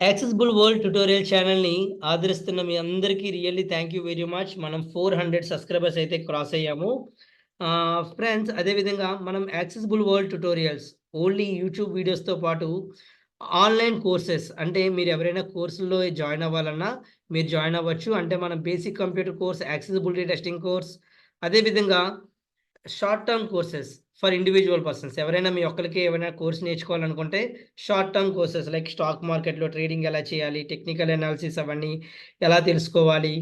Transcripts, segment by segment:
Accessible world tutorial ఛానల్ని ఆదరిస్తున్న మీ అందరికీ really thank you very much. మనం 400 సబ్స్క్రైబర్స్ అయితే క్రాస్ అయ్యాము. ఫ్రెండ్స్, అదేవిధంగా మనం accessible world tutorials only YouTube వీడియోస్తో పాటు ఆన్లైన్ కోర్సెస్, అంటే మీరు ఎవరైనా కోర్సుల్లో జాయిన్ అవ్వాలన్నా మీరు జాయిన్ అవ్వచ్చు. అంటే మనం basic computer course, accessibility testing course, అదేవిధంగా short term courses for individual persons. ఎవరైనా మీ ఒక్కరికి ఏమైనా కోర్స్ నేర్చుకోవాలనుకుంటే short term courses like stock మార్కెట్లో ట్రేడింగ్ ఎలా చేయాలి, టెక్నికల్ అనాలిసిస్ అవన్నీ ఎలా తెలుసుకోవాలి,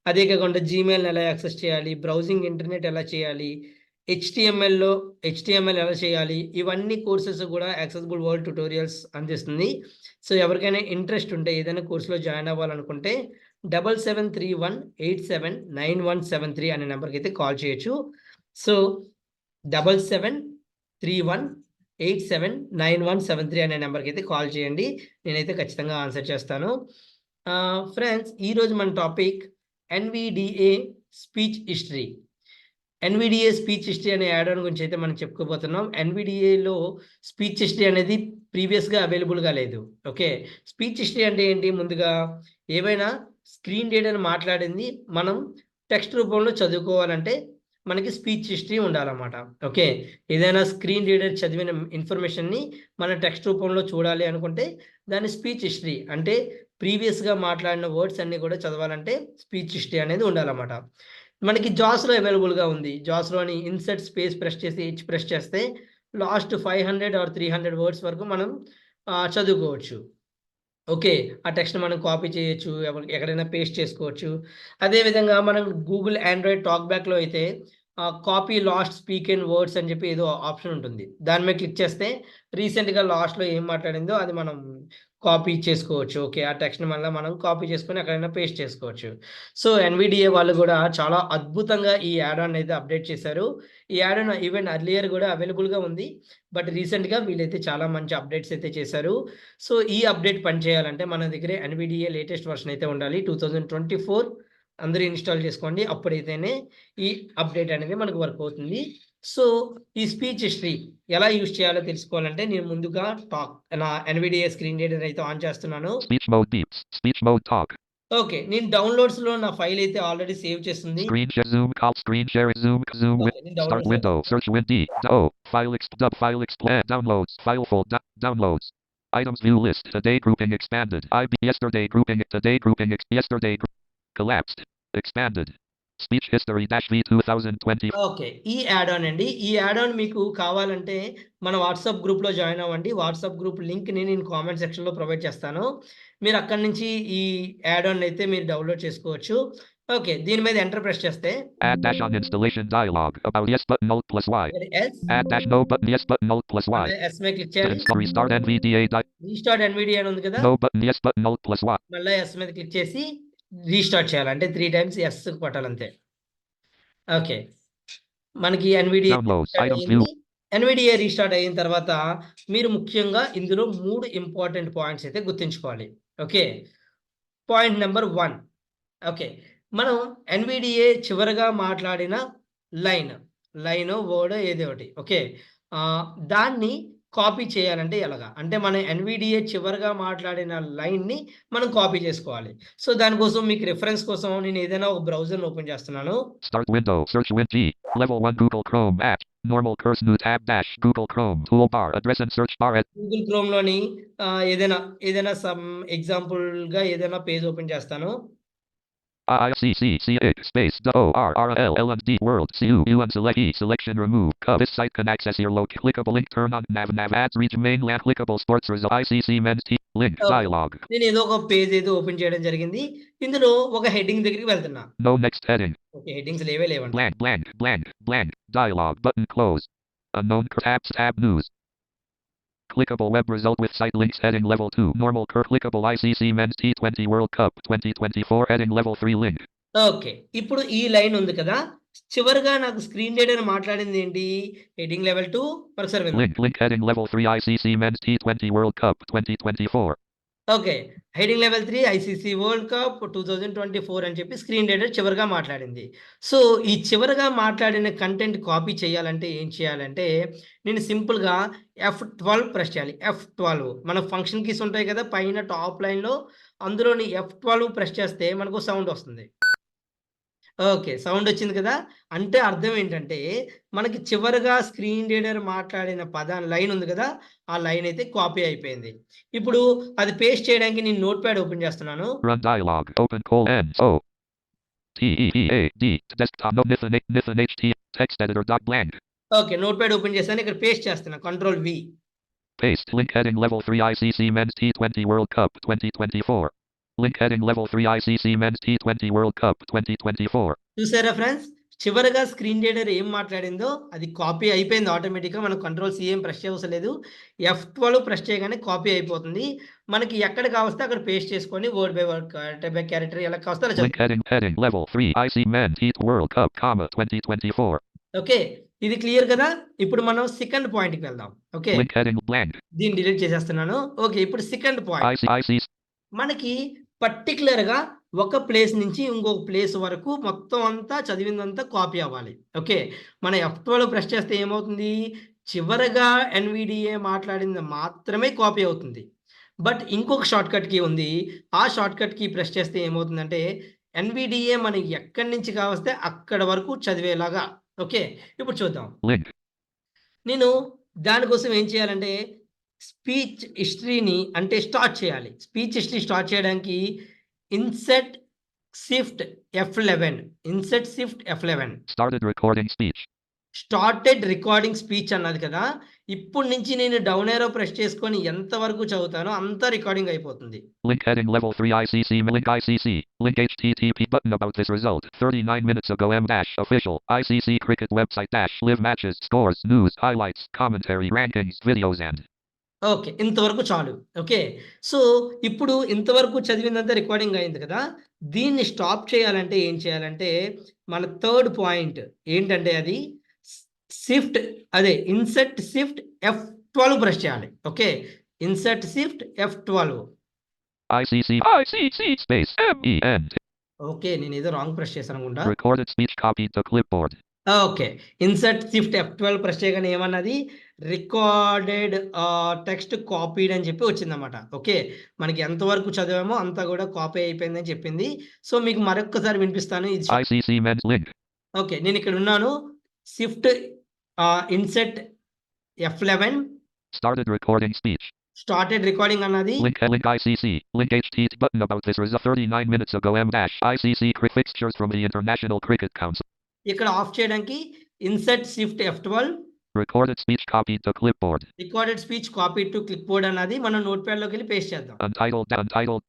అదే కాకుండా జీమెయిల్ని ఎలా యాక్సెస్ చేయాలి, బ్రౌజింగ్ ఇంటర్నెట్ ఎలా చేయాలి, హెచ్టిఎంఎల్ ఎలా చేయాలి, ఇవన్నీ కోర్సెస్ కూడా యాక్సెసిబుల్ వరల్డ్ ట్యుటోరియల్స్ అందిస్తుంది. సో ఎవరికైనా ఇంట్రెస్ట్ ఉంటే ఏదైనా కోర్సులో జాయిన్ అవ్వాలనుకుంటే 7731879173 అనే నెంబర్కి అయితే కాల్ చేయొచ్చు. సో 7731879173 అనే నెంబర్కి అయితే కాల్ చేయండి. నేనైతే ఖచ్చితంగా ఆన్సర్ చేస్తాను. ఫ్రెండ్స్, ఈరోజు మన topic NVDA speech history. NVDA speech history అనే యాడ్ ఆన్ గురించి అయితే మనం చెప్పుకోబోతున్నాం. ఎన్విడిఏలో స్పీచ్ హిస్టరీ అనేది ప్రీవియస్గా అవైలబుల్గా లేదు. ఓకే, స్పీచ్ హిస్టరీ అంటే ఏంటి? ముందుగా ఏవైనా స్క్రీన్ రీడర్ మాట్లాడింది మనం టెక్స్ట్ రూపంలో చదువుకోవాలంటే మనకి స్పీచ్ హిస్టరీ ఉండాలన్నమాట. ఓకే, ఏదైనా స్క్రీన్ రీడర్ చదివిన ఇన్ఫర్మేషన్ని మన టెక్స్ట్ రూపంలో చూడాలి అనుకుంటే దాని స్పీచ్ హిస్టరీ, అంటే ప్రీవియస్గా మాట్లాడిన వర్డ్స్ అన్నీ కూడా చదవాలంటే స్పీచ్ హిస్టరీ అనేది ఉండాలన్నమాట. మనకి జాస్లో అవైలబుల్గా ఉంది. జాస్లోని ఇన్సర్ట్ స్పేస్ ప్రెస్ చేసి హెచ్ ప్రెస్ చేస్తే లాస్ట్ 500 ఆర్ 300 వర్డ్స్ వరకు మనం చదువుకోవచ్చు. ఓకే, ఆ టెక్స్ట్ మనం కాపీ చేయొచ్చు, ఎక్కడైనా పేస్ట్ చేసుకోవచ్చు. అదేవిధంగా మనం గూగుల్ ఆండ్రాయిడ్ టాక్ బ్యాక్లో అయితే copy last speak in words అని చెప్పి ఏదో ఆప్షన్ ఉంటుంది. దాని మీద క్లిక్ చేస్తే రీసెంట్గా లాస్ట్లో ఏం మాట్లాడిందో అది మనం కాపీ చేసుకోవచ్చు. ఓకే, ఆ టెక్స్ట్ని మళ్ళీ మనం కాపీ చేసుకొని ఎక్కడైనా పేస్ట్ చేసుకోవచ్చు. సో ఎన్విడిఏ వాళ్ళు కూడా చాలా అద్భుతంగా ఈ యాడ్ ఆన్ అయితే అప్డేట్ చేశారు. ఈ యాడ్ ఆన్ ఈవెన్ అర్లియర్ కూడా అవైలబుల్గా ఉంది, బట్ రీసెంట్గా వీళ్ళైతే చాలా మంచి అప్డేట్స్ అయితే చేశారు. సో ఈ అప్డేట్ పనిచేయాలంటే మన దగ్గర ఎన్విడిఏ లేటెస్ట్ వర్షన్ అయితే ఉండాలి. 2024 అందరూ ఇన్స్టాల్ చేసుకోండి. అప్పుడైతేనే ఈ అప్డేట్ అనేది మనకు వర్క్ అవుతుంది. సో ఈ స్పీచ్ హిస్టరీ ఎలా యూజ్ చేయాలో తెలుసుకోవాలంటే నేను ముందుగా నా ఎన్విడిఏ స్క్రీన్ రీడర్ అయితే ఆన్ చేస్తున్నాను. Speech mode beeps. Speech mode talk. Okay, నేను డౌన్లోడ్స్లో నా ఫైల్ అయితే ఆల్రెడీ సేవ్ చేస్తుంది. Screen share zoom call screen share zoom zoom okay, నేను start downloads window search win D O file dub file expand downloads file fold downloads items view list today grouping expanded IB yesterday grouping today grouping yesterday collapsed expanded speech history dash V 2020. Okay, ఈ add on అండి. ఈ add on మీకు కావాలంటే మన WhatsApp గ్రూప్‌లో join అవ్వండి. WhatsApp group లింక్‌ని నేను కామెంట్ సెక్షన్‌లో ప్రొవైడ్ చేస్తాను. మీరు అక్కడి నుంచి ఈ యాడ్ ఆన్ అయితే మీరు డౌన్లోడ్ చేసుకోవచ్చు. ఓకే, దీని మీద ఎంటర్ ప్రెస్ చేస్తే Add dash on installation dialog about yes button alt plus Y. Yes Add dash no button yes button alt plus Y. Yes మీద క్లిక్ చేయాలి. Restart NVDA రీస్టార్ట్ ఎన్విడియా అని ఉంది కదా, no button yes button alt plus Y. మళ్ళీ yes మీద click చేసి restart చేయాలి. అంటే 3 టైమ్స్ ఎస్ కొట్టాలంతే. ఓకే, మనకి ఎన్విడిఏ Downloads రీస్టార్ట్ items అయింది. view. ఎన్విడిఏ రీస్టార్ట్ అయిన తర్వాత మీరు ముఖ్యంగా ఇందులో 3 ఇంపార్టెంట్ పాయింట్స్ అయితే గుర్తుంచుకోవాలి. Okay, point number 1. ఓకే, మనం ఎన్విడిఏ చివరగా మాట్లాడిన లైన్ వర్డ్ ఏదో ఒకటి. ఓకే, దాన్ని కాపీ చేయాలంటే ఎలాగా? అంటే మన ఎన్విడిఏ చివరగా మాట్లాడిన లైన్ని మనం కాపీ చేసుకోవాలి. సో దానికోసం మీకు రిఫరెన్స్ కోసం నేను ఏదైనా ఒక బ్రౌజర్‌ని ఓపెన్ చేస్తున్నాను. Start window search win G level 1 Google Chrome app normal cursor new tab dash Google Chrome toolbar address and search bar at Google క్రోమ్‌లోని ఏదైనా సమ్ ఎగ్జాంపుల్‌గా ఏదైనా పేజ్ ఓపెన్ చేస్తాను. ICCCH space ORRL and D world CUN select E selection remove this site can access your clickable link turn on nav ads reach mainland clickable sports result ICC men's team link dialog. నేను ఏదో ఒక page అయితే open చేయడం జరిగింది. ఇందులో ఒక heading దగ్గరికి వెళ్తున్నా. No next heading. Okay, headings లేవండి. Blank dialog button close unknown tab news clickable web result with site links heading level 2 normal clickable ICC men's T20 World Cup 2024 heading level 3 link. Okay, ఇప్పుడు ఈ line ఉంది కదా, చివరగా నాకు screen reader మాట్లాడింది ఏంటి? Heading level 2 ఒకసారి వినండి. Link heading level 3 ICC men's T20 World Cup 2024 okay. Heading level 3 ICC world cup 2024 అని చెప్పి స్క్రీన్ రీడర్ చివరగా మాట్లాడింది. సో, ఈ చివరగా మాట్లాడిన కంటెంట్ కాపీ చేయాలంటే ఏం చేయాలంటే, నేను సింపుల్‌గా F12 ప్రెస్ చేయాలి. F12 మన ఫంక్షన్ కీస్ ఉంటాయి కదా! పైన టాప్ లైన్‌లో అందులోని F12 ప్రెస్ చేస్తే మనకు సౌండ్ వస్తుంది. ఓకే. సౌండొచ్చింది కదా! అంటే అర్థం ఏంటంటే, మనకి చివరగా స్క్రీన్ రీడర్ మాట్లాడిన లైన్ ఉంది కదా! ఆ లైన్ అయితే కాపీ అయిపోయింది. ఇప్పుడు అది పేస్ట్ చేయడానికి నేను నోట్‌ప్యాడ్ ఓపెన్ చేస్తున్నాను. Run dialog. Open call ends. O. T E E A D. Desktop. No Nithin HT. Text editor. Dot blank. Okay. Notepad open చేశాను. ఇక్కడ పేస్ట్ చేస్తున్నా. Control V. Paste. Link heading level 3 ICC Men's T20 World Cup 2024. Link heading level 3 ICC Men's T20 World Cup 2024. చూసారా friends? చివరగా screen reader ఏం మాట్లాడిందో అది copy అయిపోయింది ఆటోమేటిక్‌గా. మనం కంట్రోల్ సి ఏం ప్రెస్ చేయవసరం లేదు. F12 ప్రెస్ చేయగానే కాపీ అయిపోతుంది. మనకి ఎక్కడ కావస్తే అక్కడ పేస్ట్ చేసుకొని word by word, character by character ఎలా కావస్తే అలా Link heading level 3 IC Men's T World Cup, 2024. Okay. ఇది క్లియర్ కదా! ఇప్పుడు మనం సెకండ్ పాయింట్‌కి వెళ్దాం. ఓకే. Link heading blank. దీన్ని డిలీట్ చేసేస్తున్నాను. ఓకే. ఇప్పుడు సెకండ్ పాయింట్. IC మనకి పర్టిక్యులర్‌గా ఒక ప్లేస్ నుంచి ఇంకొక ప్లేస్ వరకు మొత్తం అంతా చదివిందంతా కాపీ అవ్వాలి. ఓకే. మన F12 ప్రెస్ చేస్తే ఏమవుతుంది? చివరగా ఎన్‌విడిఏ మాట్లాడింది మాత్రమే కాపీ అవుతుంది. బట్ ఇంకొక షార్ట్‌కట్ కీ ఉంది. ఆ షార్ట్‌కట్ కీ ప్రెస్ చేస్తే ఏమవుతుందంటే ఎన్‌విడిఏ మనకి ఎక్కడి నుంచి కావస్తే అక్కడి వరకు చదివేలాగా. ఓకే. ఇప్పుడు చూద్దాం. link. నేను దానికోసం ఏం చేయాలంటే, స్పీచ్ హిస్టరీని అంటే స్టార్ట్ చేయాలి. స్పీచ్ హిస్టరీ స్టార్ట్ చేయడానికి insert shift F11. INCET shift F11. Started recording speech. Started recording speech అన్నది కదా! ఇప్పటి నుంచి నేను డౌన్ యారో ప్రెస్ చేసుకొని ఎంత వరకు చదువుతానో అంత రికార్డింగ్ అయిపోతుంది. Link heading level 3 ICC. Link ICC. Link HTTP button about this result. 39 minutes ago. Official. ICC cricket website. Live matches. Scores. News. Highlights. Commentary. Rankings. Videos and. Okay. ఇంతవరకు చాలు. Okay. So, ఇప్పుడు ఇంతవరకు చదివిందంతా recording అయింది కదా! దీన్ని stop చేయాలంటే ఏం చేయాలంటే, మన థర్డ్ పాయింట్ ఏంటంటే అది shift insert shift F12 press చేయాలి. Okay. Insert shift F12. ICC space MEN. Okay. నేనేదో రాంగ్ ప్రెస్ చేశాననుకుంటా. Recorded speech copied to clipboard. Okay. Insert shift F12 press చేయగానే ఏమన్నది? రికార్డెడ్ టెక్స్ట్ కాపీడ్ అని చెప్పి వచ్చిందన్నమాట. ఓకే. మనకి ఎంతవరకు చదివామో అంతా కూడా కాపీ అయిపోయిందని చెప్పింది. సో, మీకు మరొక్కసారి వినిపిస్తాను. ఇది ICC men's link. ఓకే. నేనిక్కడ ఉన్నాను. Shift INCET F11. Started recording speech. Started recording అన్నది. Link ICC. Link HTTP button about this result. 39 minutes ago. ICC fixtures from the International Cricket Council. ఇక్కడ ఆఫ్ చేయడానికి insert shift F12. Recorded speech copied to clipboard. Recorded speech copy to clipboard అన్నది మనం నోట్‌ప్యాడ్‌లోకెళ్ళి paste చేద్దాం. Untitled.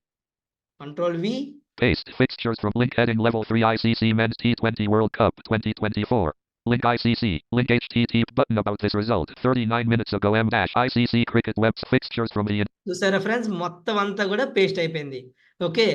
Control V. Paste fixtures from link heading level 3 ICC Men's T20 World Cup 2024. Link ICC. Link HTTP button about this result. 39 minutes ago. ICC cricket web fixtures from the. చూసారా friends? మొత్తం అంతా కూడా paste అయిపోయింది. Okay.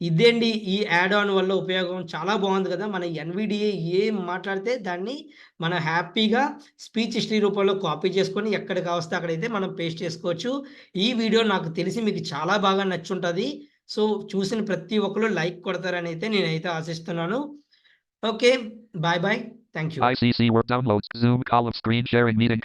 ఇదేండి ఈ add on వల్ల ఉపయోగం చాలా బాగుంది కదా! మన ఎన్‌విడిఏ ఏం మాట్లాడితే దాన్ని మనం హ్యాపీగా స్పీచ్ హిస్టరీ రూపంలో కాపీ చేసుకొని ఎక్కడ కావస్తే అక్కడైతే మనం పేస్ట్ చేసుకోవచ్చు. ఈ వీడియో నాకు తెలిసి మీకు చాలా బాగా నచ్చుంటది. సో, చూసిన ప్రతి ఒక్కళ్ళు లైక్ కొడతారని అయితే నేనైతే ఆశిస్తున్నాను. Okay. Bye. Thank you. ICC Word downloads. Zoom column screen sharing meeting.